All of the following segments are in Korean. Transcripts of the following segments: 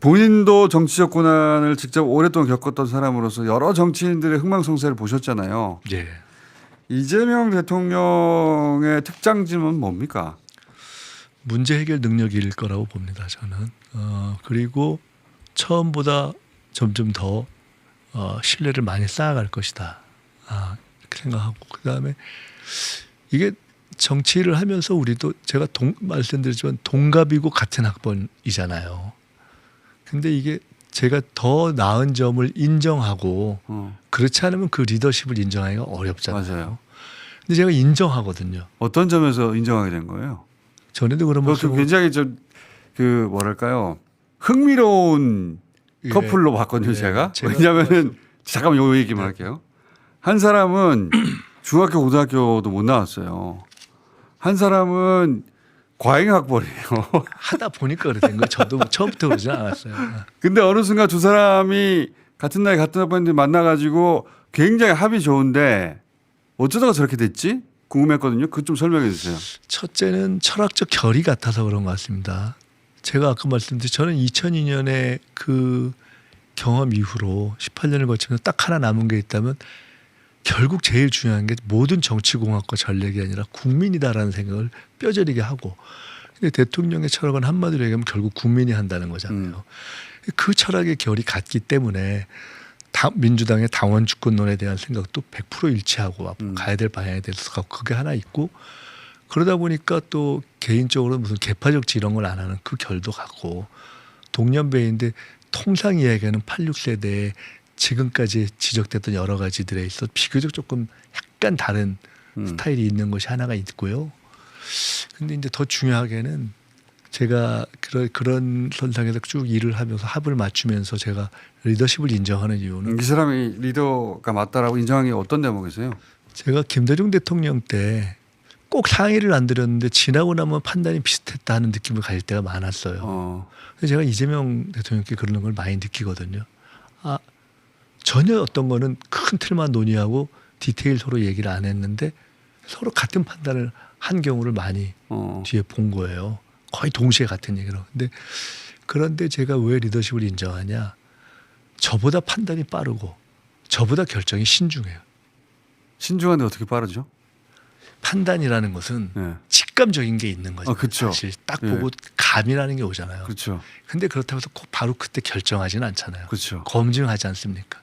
본인도 정치적 고난을 직접 오랫동안 겪었던 사람으로서 여러 정치인들의 흥망성쇠를 보셨잖아요. 예. 이재명 대통령의 특장점은 뭡니까? 문제 해결 능력일 거라고 봅니다. 저는. 그리고 처음보다 점점 더 신뢰를 많이 쌓아갈 것이다. 이렇게 생각하고 그다음에 이게 정치를 하면서 우리도 제가 말씀드렸지만 동갑이고 같은 학번이잖아요. 근데 이게 제가 더 나은 점을 인정하고 그렇지 않으면 그 리더십을 인정하기가 어렵잖아요. 맞아요. 근데 제가 인정하거든요. 어떤 점에서 인정하게 된 거예요? 전에도 그런 모습 굉장히 좀 그 뭐랄까요 흥미로운 커플로 봤거든요. 제가 왜냐하면은 잠깐만 요 얘기만 할게요. 한 사람은 중학교 고등학교도 못 나왔어요. 한 사람은 과잉학번이에요. 하다 보니까 그렇게 된 거예요. 저도 처음부터 그러지 않았어요. 근데 어느 순간 두 사람이 같은 나이 같은 학번인데 만나가지고 굉장히 합이 좋은데 어쩌다가 저렇게 됐지? 궁금했거든요. 그것 좀 설명해 주세요. 첫째는 철학적 결이 같아서 그런 것 같습니다. 제가 아까 말씀드린 저는 2002년에 그 경험 이후로 18년을 거치면서 딱 하나 남은 게 있다면 결국 제일 중요한 게 모든 정치공학과 전략이 아니라 국민이다라는 생각을 뼈저리게 하고 근데 대통령의 철학은 한마디로 얘기하면 결국 국민이 한다는 거잖아요. 그 철학의 결이 같기 때문에 민주당의 당원 주권론에 대한 생각도 100% 일치하고 가야 될 방향에 대해서 그게 하나 있고 그러다 보니까 또 개인적으로 무슨 개파적 이런 걸 안 하는 그 결도 같고 동년배인데 통상 이야기하는 86세대에 지금까지 지적됐던 여러 가지들에 있어 비교적 조금 약간 다른 스타일이 있는 것이 하나가 있고요. 근데 이제 더 중요하게는 제가 그런 선상에서 쭉 일을 하면서 합을 맞추면서 제가 리더십을 인정하는 이유는 이 사람이 리더가 맞다라고 인정한 게 어떤 대목이세요? 제가 김대중 대통령 때 꼭 상의를 안 드렸는데 지나고 나면 판단이 비슷했다 하는 느낌을 가질 때가 많았어요. 그래서 제가 이재명 대통령께 그런 걸 많이 느끼거든요. 전혀 어떤 거는 큰 틀만 논의하고 디테일 서로 얘기를 안 했는데 서로 같은 판단을 한 경우를 많이 뒤에 본 거예요. 거의 동시에 같은 얘기로. 그런데 제가 왜 리더십을 인정하냐. 저보다 판단이 빠르고 저보다 결정이 신중해요. 신중한데 어떻게 빠르죠? 판단이라는 것은 직감적인 게 있는 거죠. 사실 딱 보고 감이라는 게 오잖아요. 그렇죠. 근데 그렇다고 해서 꼭 바로 그때 결정하지는 않잖아요. 그렇죠. 검증하지 않습니까?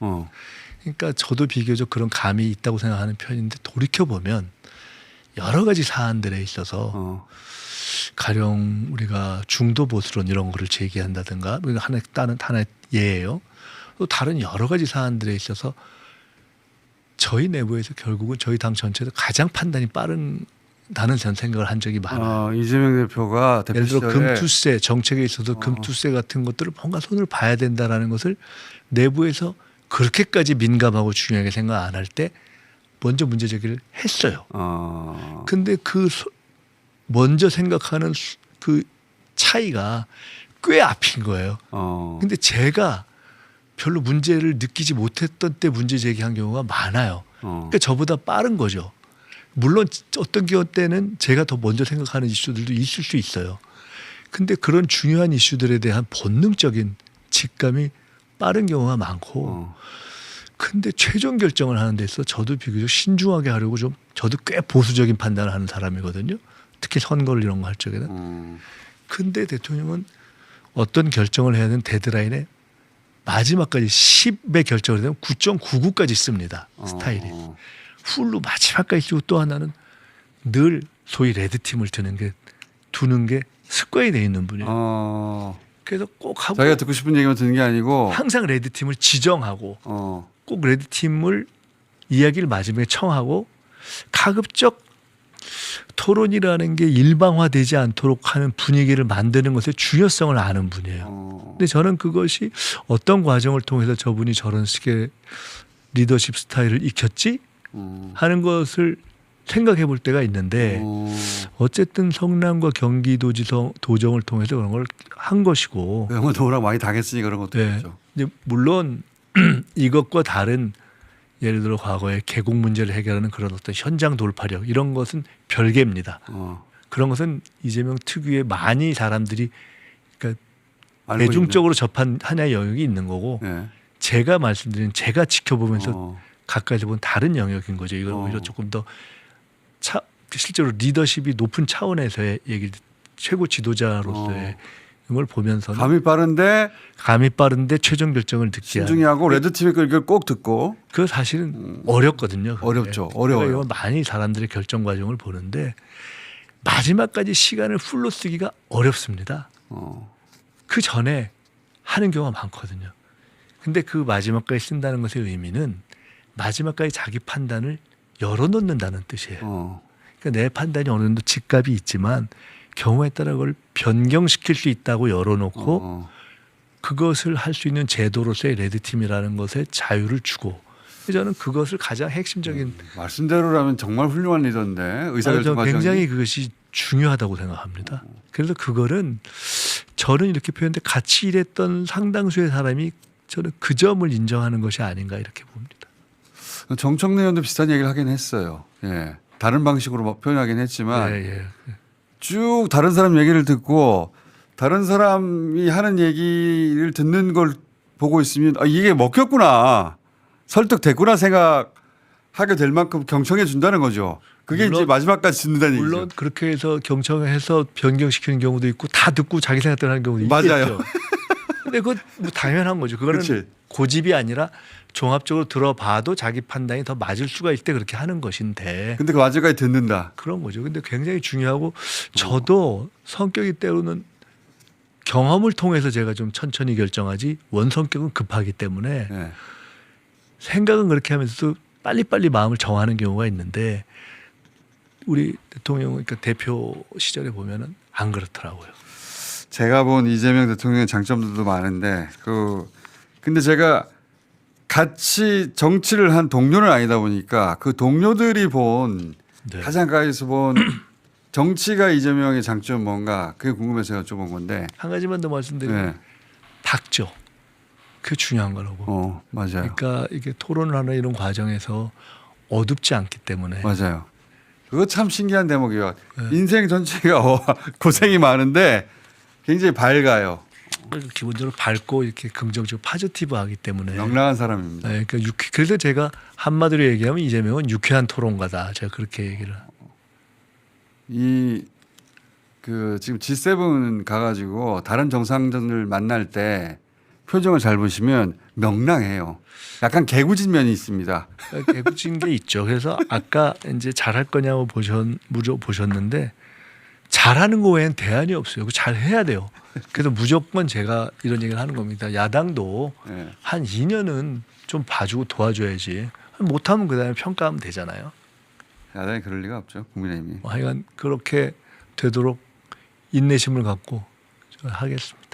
그러니까 저도 비교적 그런 감이 있다고 생각하는 편인데 돌이켜보면 여러 가지 사안들에 있어서 가령 우리가 중도 보수론 이런 거를 제기한다든가 하나의 예예요. 또 다른 여러 가지 사안들에 있어서 저희 내부에서 결국은 저희 당 전체에서 가장 판단이 빠른다는 생각을 한 적이 많아요. 이재명 대표가 예를 들어 금투세 정책에 있어서 금투세 같은 것들을 뭔가 손을 봐야 된다라는 것을 내부에서 그렇게까지 민감하고 중요하게 생각 안 할 때 먼저 문제 제기를 했어요. 근데 먼저 생각하는 그 차이가 꽤 앞인 거예요. 근데 제가 별로 문제를 느끼지 못했던 때 문제 제기한 경우가 많아요. 그러니까 저보다 빠른 거죠. 물론 어떤 경우 때는 제가 더 먼저 생각하는 이슈들도 있을 수 있어요. 근데 그런 중요한 이슈들에 대한 본능적인 직감이 빠른 경우가 많고 근데 최종 결정을 하는 데 있어서 저도 비교적 신중하게 하려고 좀 저도 꽤 보수적인 판단을 하는 사람이거든요. 특히 선거를 이런 거 할 적에는. 근데 대통령은 어떤 결정을 해야 되는 데드라인에 마지막까지 10의 결정을 되면 9.99까지 씁니다. 스타일이. 풀로 마지막까지 쓰고 또 하나는 늘 소위 레드팀을 두는 게 습관이 돼 있는 분이에요. 그래서 꼭 하고 자기가 듣고 싶은 얘기만 듣는 게 아니고 항상 레드팀을 지정하고 꼭 레드팀을 이야기를 마지막에 청하고 가급적 토론이라는 게 일방화되지 않도록 하는 분위기를 만드는 것의 중요성을 아는 분이에요. 근데 저는 그것이 어떤 과정을 통해서 저분이 저런 식의 리더십 스타일을 익혔지 하는 것을 생각해 볼 때가 있는데 어쨌든 성남과 경기도지사 도정을 통해서 그런 걸 한 것이고 노랑 많이 당했으니 그런 것도 있죠. 물론 이것과 다른 예를 들어 과거에 계곡 문제를 해결하는 그런 어떤 현장 돌파력 이런 것은 별개입니다. 그런 것은 이재명 특유의 많이 사람들이 그러니까 알고 대중적으로 접한 하나의 영역이 있는 거고 있네. 제가 말씀드린 제가 지켜보면서 어. 가까이서 본 다른 영역인 거죠. 이건 어. 오히려 조금 더 실제로 리더십이 높은 차원에서의 얘기, 최고 지도자로서의 걸 보면서 감이 빠른데 감이 빠른데 최종 결정을 늦게 신중히 하는. 하고 레드팀의 걸 꼭 듣고 그 사실은 어렵거든요. 그게. 어렵죠. 어려워요. 이건 많이 사람들의 결정 과정을 보는데 마지막까지 시간을 풀로 쓰기가 어렵습니다. 어. 그 전에 하는 경우가 많거든요. 근데 그 마지막까지 쓴다는 것의 의미는 마지막까지 자기 판단을 열어놓는다는 뜻이에요. 어. 그러니까 내 판단이 어느 정도 직갑이 있지만 경우에 따라 그걸 변경시킬 수 있다고 열어놓고 어. 그것을 할 수 있는 제도로서의 레드팀이라는 것에 자유를 주고 저는 그것을 가장 핵심적인 말씀대로라면 정말 훌륭한 리더인데 의사결정 과정이 굉장히 그것이 중요하다고 생각합니다. 그래서 그거는 저는 이렇게 표현돼 같이 일했던 상당수의 사람이 저는 그 점을 인정하는 것이 아닌가 이렇게 봅니다. 정청래 의원도 비슷한 얘기를 하긴 했어요. 예. 다른 방식으로 뭐 표현하긴 했지만 예. 쭉 다른 사람 얘기를 듣고 다른 사람이 하는 얘기를 듣는 걸 보고 있으면 아, 이게 먹혔구나. 설득됐구나 생각하게 될 만큼 경청해 준다는 거죠. 그게 물론- 이제 마지막까지 듣는다는 물론 얘기죠. 그렇게 해서 경청해서 변경시키는 경우도 있고 다 듣고 자기 생각대로 하는 경우도 맞아요. 있겠죠. 근데 그건 뭐 당연한 거죠. 그거는 그치. 고집이 아니라 종합적으로 들어봐도 자기 판단이 더 맞을 수가 있을 때 그렇게 하는 것인데 근데 그 마지막까지 듣는다. 그런 거죠. 근데 굉장히 중요하고 저도 성격이 때로는 경험을 통해서 제가 좀 천천히 결정하지 원성격은 급하기 때문에 예. 생각은 그렇게 하면서도 빨리빨리 마음을 정하는 경우가 있는데 우리 대통령 그러니까 대표 시절에 보면은 안 그렇더라고요. 제가 본 이재명 대통령의 장점들도 많은데 근데 제가 같이 정치를 한 동료는 아니다 보니까 그 동료들이 본 네. 가장 가까이서 본 정치가 이재명의 장점 뭔가 그게 궁금해서 여쭤본 건데. 한 가지만 더 말씀드리면 네. 닥죠. 그게 중요한 거라고. 맞아요. 그러니까 이게 토론을 하는 이런 과정에서 어둡지 않기 때문에 맞아요. 그거 참 신기한 대목이에요. 네. 인생 전체가 고생이 많은데 굉장히 밝아요. 기본적으로 밝고 이렇게 긍정적으로 파지티브하기 때문에. 명랑한 사람입니다. 네, 그러니까 그래서 제가 한마디로 얘기하면 이재명은 유쾌한 토론가다. 제가 그렇게 얘기를. 지금 G7 가가지고 다른 정상들을 만날 때 표정을 잘 보시면 명랑해요. 약간 개구진 면이 있습니다. 개구진 게 있죠. 그래서 아까 이제 잘할 거냐고 물어보셨는데 잘하는 거 외엔 대안이 없어요. 그거 잘 해야 돼요. 그래서 무조건 제가 이런 얘기를 하는 겁니다. 야당도 네. 한 2년은 좀 봐주고 도와줘야지. 못하면 그다음에 평가하면 되잖아요. 야당이 그럴 리가 없죠. 국민의힘이. 하여간 그렇게 되도록 인내심을 갖고 하겠습니다.